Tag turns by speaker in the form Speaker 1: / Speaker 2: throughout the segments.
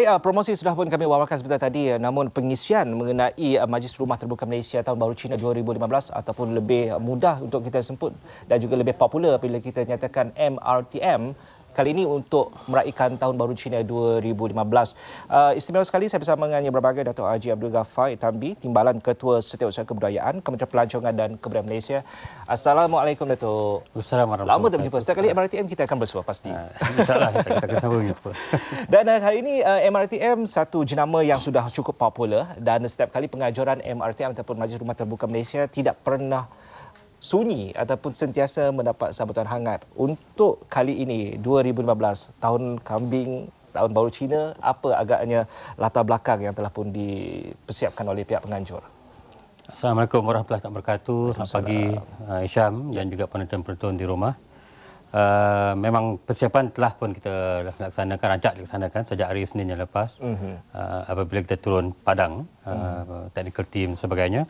Speaker 1: Promosi sudah pun kami wawarkan sebentar tadi, namun pengisian mengenai Majlis Rumah Terbuka Malaysia Tahun Baru Cina 2015 ataupun lebih mudah untuk kita semput dan juga lebih popular bila kita nyatakan MRTM kali ini untuk meraihkan Tahun Baru Cina 2015. Istimewa sekali saya bersama dengan Yang Berbahagia Dato' Haji Abdul Ghaffar Itambi, Timbalan Ketua Setiausaha Kebudayaan Kementerian Pelancongan dan Kebudayaan Malaysia. Assalamualaikum Dato'.
Speaker 2: Assalamualaikum.
Speaker 1: Lama tak berjumpa. Setiap kali MRTM kita akan bersua pasti.
Speaker 2: InsyaAllah kita akan sama jumpa.
Speaker 1: Dan hari ini MRTM satu jenama yang sudah cukup popular dan setiap kali pengajuran MRTM ataupun Majlis Rumah Terbuka Malaysia tidak pernah sunyi ataupun sentiasa mendapat sambutan hangat. Untuk kali ini 2015, tahun kambing, tahun baru Cina, apa agaknya latar belakang yang telah pun dipersiapkan oleh pihak penganjur?
Speaker 2: Assalamualaikum warahmatullahi wabarakatuh. Selamat pagi Isyam dan juga penonton-penonton di rumah. Memang persiapan telah pun kita laksanakan, rancak dilaksanakan sejak hari Senin yang lepas. Apabila kita turun Padang, technical team dan sebagainya.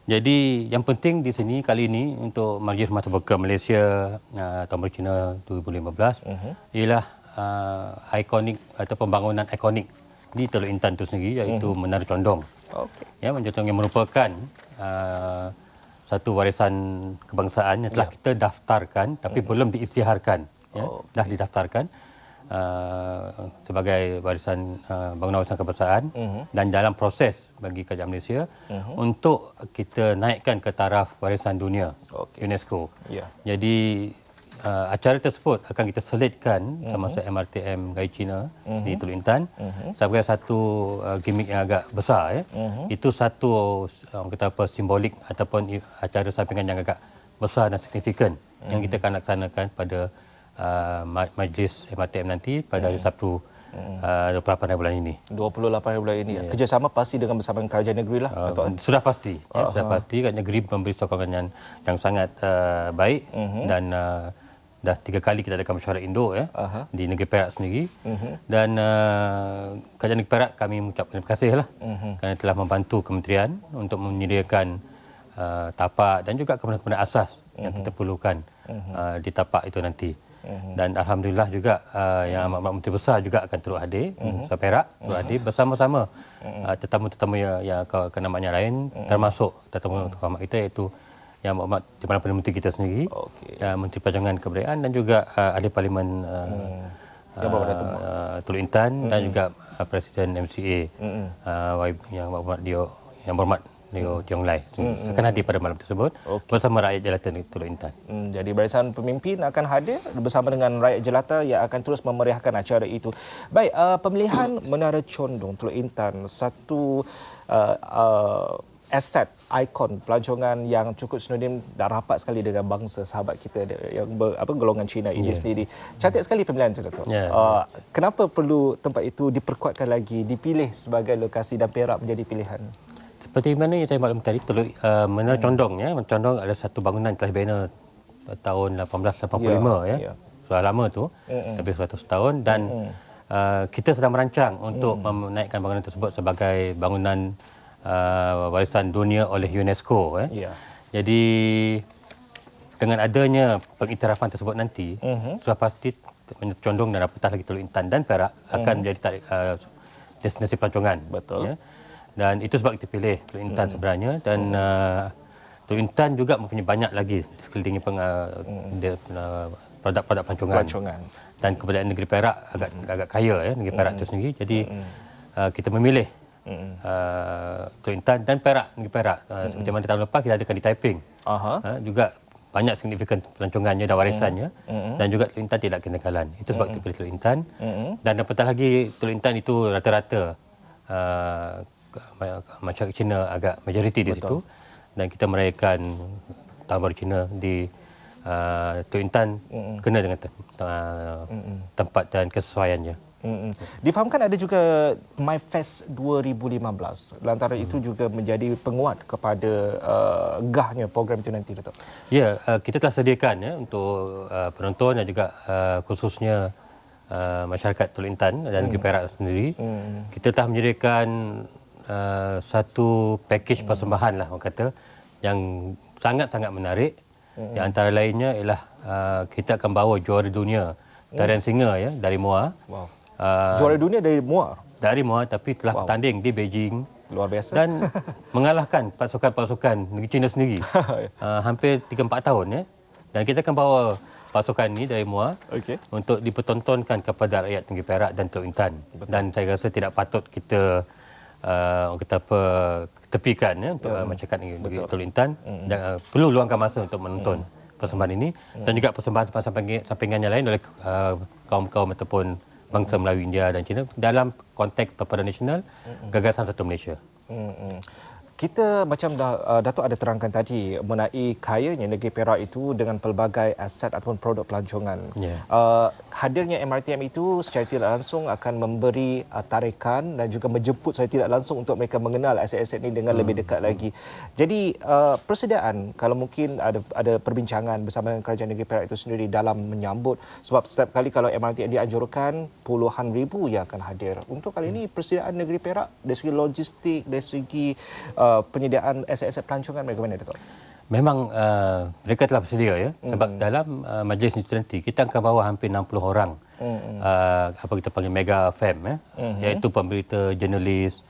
Speaker 2: Jadi yang penting di sini kali ini untuk Majlis Rumah Terbuka Malaysia Tahun Baru Cina 2015 ialah ikonik atau pembangunan ikonik di Teluk Intan itu sendiri, iaitu Menara Condong. Ya, Menara Condong yang merupakan satu warisan kebangsaan yang telah kita daftarkan tapi belum diisytiharkan. Ya, dah didaftarkan sebagai warisan bangunan warisan kebangsaan dan dalam proses bagi Kerajaan Malaysia untuk kita naikkan ke taraf warisan dunia UNESCO. Jadi acara tersebut akan kita selitkan semasa MRTM Gaya Cina di Teluk Intan sebagai satu gimmick yang agak besar. Itu satu orang kata apa, simbolik ataupun acara sampingan yang agak besar dan signifikan yang kita akan laksanakan pada majlis MRTM nanti pada hari Sabtu 28 hari bulan ini. 28 hari bulan ini.
Speaker 1: Kerjasama pasti dengan bersama kerajaan negeri lah.
Speaker 2: Sudah pasti. Sudah pasti kerajaan negeri memberi sokongan yang sangat baik dan dah 3 kali kita adakan mesyuarat induk di negeri Perak sendiri. Dan kerajaan negeri Perak kami mengucapkan terima kasih lah kerana telah membantu kementerian untuk menyediakan tapak dan juga kemudahan asas yang kita perlukan di tapak itu nanti. Dan alhamdulillah juga yang amat menteri besar juga akan turut hadir, Perak turut hadir bersama-sama tetamu-tetamu yang kenamaan yang lain, termasuk tetamu terhormat kita iaitu yang amat Timbalan Perdana Menteri kita sendiri, Menteri Pelancongan Kebudayaan dan juga Ahli Parlimen Teluk Intan dan juga Presiden MCA yang berhormat Leo Tiong Lai akan hadir pada malam tersebut bersama rakyat jelata Teluk Intan.
Speaker 1: Jadi barisan pemimpin akan hadir bersama dengan rakyat jelata yang akan terus memeriahkan acara itu. Baik, pemilihan Menara Condong Teluk Intan, satu aset, ikon pelancongan yang cukup sinonim dan rapat sekali dengan bangsa sahabat kita yang golongan Cina ini sendiri. Cantik sekali pemilihan itu, Dato'. Kenapa perlu tempat itu diperkuatkan lagi, dipilih sebagai lokasi dan Perak menjadi pilihan?
Speaker 2: Seperti mana yang saya maklum tadi, Menara Condong Menara Condong adalah satu bangunan telah dibina tahun 1885 Sudah lama tu, lebih 100 tahun dan kita sedang merancang untuk menaikkan bangunan tersebut sebagai bangunan warisan dunia oleh UNESCO. Jadi dengan adanya pengiktirafan tersebut nanti, sudah pasti Menara Condong dan apatah lagi Teluk Intan dan Perak akan menjadi destinasi pelancongan.
Speaker 1: Betul.
Speaker 2: Dan itu sebab kita pilih Teluk Intan sebenarnya. Dan Teluk Intan juga mempunyai banyak lagi di sekelilingnya produk-produk pelancongan. Dan kebudayaan negeri Perak agak kaya, negeri Perak itu sendiri. Jadi kita memilih Teluk Intan dan Perak, negeri Perak. Seperti mana tahun lepas kita adakan di Taiping. Juga banyak signifikan pelancongannya dan warisannya. Dan juga Teluk Intan tidak ketinggalan. Itu sebab kita pilih Teluk Intan. Dan apatah lagi Teluk Intan itu rata-rata masyarakat Cina agak majoriti di situ dan kita merayakan Tahun Baru Cina di Teluk Intan kena dengan tempat dan kesesuaiannya.
Speaker 1: Difahamkan ada juga MyFest 2015. Lantaran itu juga menjadi penguat kepada gahnya program itu nanti, Dato'.
Speaker 2: Ya, kita telah sediakan untuk penonton dan juga khususnya masyarakat Teluk Intan dan negeri Perak sendiri. Kita telah menyediakan satu package persembahan lah orang kata yang sangat-sangat menarik. Di antara lainnya ialah kita akan bawa juara dunia tarian singa dari Muar.
Speaker 1: Juara dunia dari Muar?
Speaker 2: dari Muar tapi telah bertanding di Beijing
Speaker 1: Luar biasa.
Speaker 2: dan mengalahkan pasukan-pasukan negeri China sendiri hampir 3-4 tahun ya. Dan kita akan bawa pasukan ini dari Muar untuk dipertontonkan kepada rakyat Negeri Perak dan Teluk Intan. Dan saya rasa tidak patut kita kita tepikan ya untuk masyarakat Negeri Teluk Intan. Dan perlu luangkan masa untuk menonton persembahan ini dan juga persembahan sampingannya lain oleh kaum-kaum ataupun bangsa Melayu India dan Cina dalam konteks Perpaduan Nasional Gagasan Satu Malaysia.
Speaker 1: Kita macam Datuk ada terangkan tadi mengenai kayanya negeri Perak itu dengan pelbagai aset ataupun produk pelancongan. Hadirnya MRTM itu secara tidak langsung akan memberi tarikan dan juga menjemput secara tidak langsung untuk mereka mengenal aset-aset ini dengan lebih dekat lagi. Jadi persediaan kalau mungkin ada perbincangan bersama dengan kerajaan negeri Perak itu sendiri dalam menyambut, sebab setiap kali kalau MRTM dianjurkan puluhan ribu yang akan hadir. Untuk kali ini persediaan negeri Perak dari segi logistik, dari segi penyediaan aset-aset pelancongan bagaimana, Datuk?
Speaker 2: Memang mereka telah bersedia ya. Sebab dalam majlis ini nanti kita akan bawa hampir 60 orang. Apa kita panggil mega fam ya. Iaitu pemberita, jurnalis,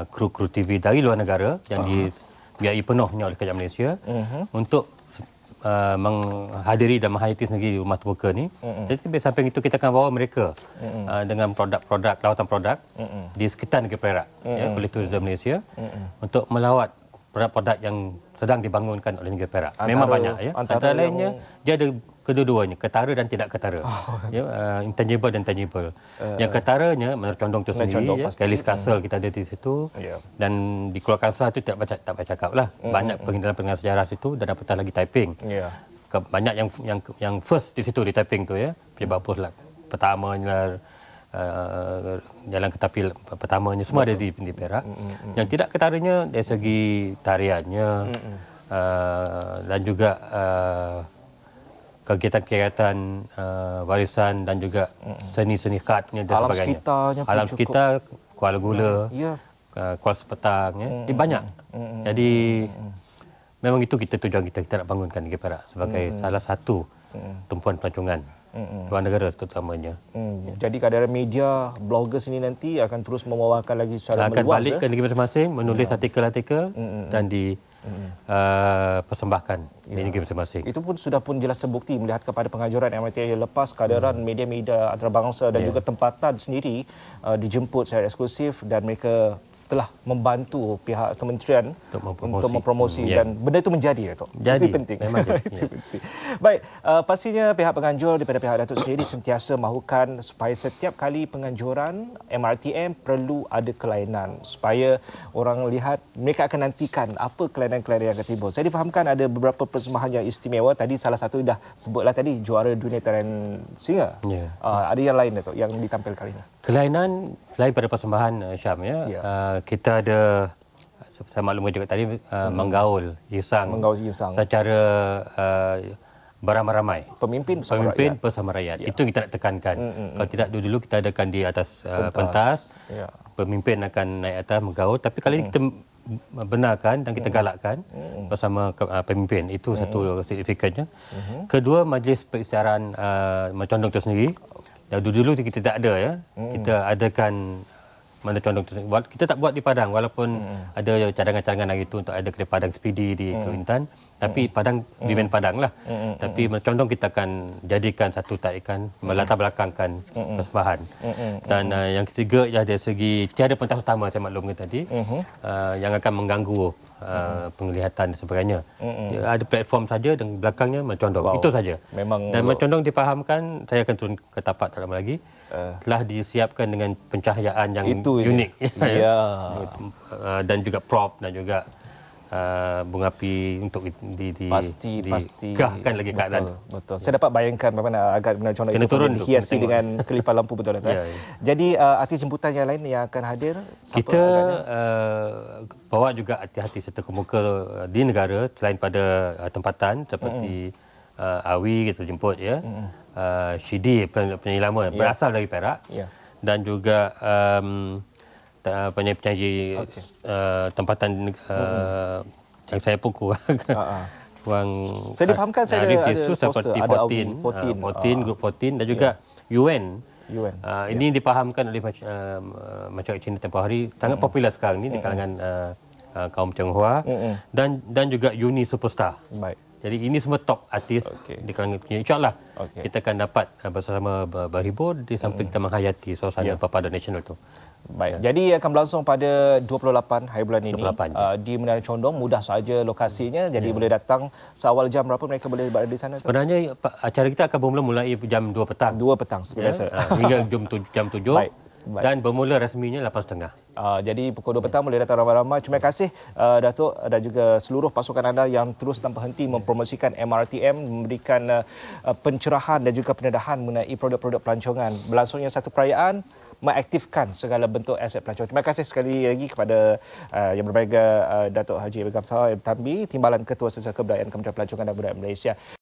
Speaker 2: kru-kru TV dari luar negara yang dibiayai penuhnya oleh kerajaan Malaysia untuk menghadiri dan menghayati sendiri rumah terbuka ni. Jadi samping itu kita akan bawa mereka dengan produk-produk, lawatan produk di sekitar negeri Perak oleh Tourism Malaysia untuk melawat produk-produk yang sedang dibangunkan oleh negeri Perak. Memang banyak ya. Antara lainnya dia ada kedua-duanya, ketara dan tidak ketara. Intangible dan tangible. Yang ketaranya menurut condong itu sendiri, Kelly's Castle kita ada di situ. Dan di Kuala Kangsar itu tak baca cakap lah. Banyak peninggalan sejarah situ dan apatah lagi Taiping. Banyak yang first di situ di Taiping tu ya. Pejabat pos lah pertamanya, jalan kereta pertamanya semua ada di Perak. Yang tidak ketaranya dari segi tariannya dan juga kegiatan-kegiatan warisan dan juga seni-seni khasnya dan
Speaker 1: alam
Speaker 2: sebagainya.
Speaker 1: Sekitarnya pun
Speaker 2: Alam sekitar, Kuala Gula, Kuala Sepetang, ya. Banyak. Jadi memang itu tujuan kita nak bangunkan negeri Perak sebagai salah satu tumpuan pelancongan luar negara terutamanya.
Speaker 1: Jadi kadang media, bloggers ini nanti akan terus membawakan lagi secara
Speaker 2: akan
Speaker 1: meluas.
Speaker 2: Balik ke negeri masing-masing, menulis artikel-artikel dan persembahkan di negeri masing-masing.
Speaker 1: Itu pun sudah jelas terbukti melihat kepada pengajuran MRTM yang lepas kehadiran media-media antarabangsa dan juga tempatan sendiri dijemput secara eksklusif dan mereka telah membantu pihak kementerian untuk mempromosi dan benda itu menjadi Datuk. Itu penting. Memang itu penting. Baik, pastinya pihak penganjur daripada pihak Datuk sendiri sentiasa mahukan supaya setiap kali penganjuran MRTM perlu ada kelainan supaya orang lihat mereka akan nantikan apa kelainan-kelainan yang akan timbul. Saya difahamkan ada beberapa persembahan yang istimewa. Tadi salah satu dah sebutlah tadi juara dunia tarian singa. Ada yang lain Datuk yang ditampilkan kali ini.
Speaker 2: Kelainan selain pada persembahan Syam ya. Kita ada saya maklumkan juga tadi menggaul Yisang secara beramai-ramai.
Speaker 1: Pemimpin
Speaker 2: bersama rakyat. Itu kita nak tekankan. Kalau tidak dulu kita adakan di atas pentas. Pemimpin akan naik atas menggaul, tapi kali ini kita benarkan dan kita galakkan bersama pemimpin. Itu satu signifikannya. Kedua, majlis perisytiharan Condong itu sendiri. Dulu kita tak ada ya. Kita adakan mana condong tersebut. Kita tak buat di Padang walaupun ada cadangan-cadangan hari itu untuk ada kedai Padang Speedy di Teluk Intan, tapi Padang di main Padang lah. Tapi condong kita akan jadikan satu tarikan melatar belakangkan persembahan. Dan yang ketiga ya dari segi tiada pentas utama saya maklumkan tadi yang akan mengganggu penglihatan dan sebagainya. Ada platform saja dan belakangnya mencondong. Itu saja. Dan mencondong dipahamkan, saya akan turun ke tapak tak lama lagi. Telah disiapkan dengan pencahayaan yang unik. Dan juga prop dan juga bunga api untuk digahkan lagi keadaan.
Speaker 1: Betul. Saya dapat bayangkan bagaimana agak condong itu dihiasi dengan kelipan lampu betul Datuk. Jadi artis jemputan yang lain yang akan hadir
Speaker 2: kita bawa juga hati-hati serta kemuka di negara selain pada tempatan seperti Awi kita jemput ya. Shidi penyanyi lama berasal dari Perak dan juga penyanyi tempatan yang saya pun kurang
Speaker 1: saya difahamkan saya ada
Speaker 2: seperti 14 Group 14 dan juga UN
Speaker 1: Yuan.
Speaker 2: Ini dipahamkan oleh masyarakat Cina tempoh hari, sangat popular sekarang ni di kalangan kaum Tionghoa dan juga Uni Superstar.
Speaker 1: Baik.
Speaker 2: Jadi ini semua top artis di kalangan penyanyi. InsyaAllah kita akan dapat bersama berhibur di samping kita menghayati suasana Papada Nasional tu.
Speaker 1: Baik. Jadi akan berlangsung pada 28 hari bulan ini
Speaker 2: 28,
Speaker 1: di Menara Condong. Mudah saja lokasinya. Jadi boleh datang seawal jam berapa mereka boleh berada di sana?
Speaker 2: Sebenarnya acara kita akan bermula mulai jam 2 petang.
Speaker 1: 2 petang seperti biasa.
Speaker 2: Hingga jam 7.
Speaker 1: Baik.
Speaker 2: Dan bermula rasminya 8.30.
Speaker 1: Jadi pukul 2 petang boleh datang ramai-ramai. Terima kasih Datuk dan juga seluruh pasukan anda yang terus tanpa henti mempromosikan MRTM, memberikan pencerahan dan juga pendedahan mengenai produk-produk pelancongan. Berlangsungnya satu perayaan mengaktifkan segala bentuk aset pelancongan. Terima kasih sekali lagi kepada Yang Berbahagia Datuk Haji Begaf Tambi, Timbalan Ketua Sesial Kebudayaan Kementerian Pelancongan dan Budayaan Malaysia.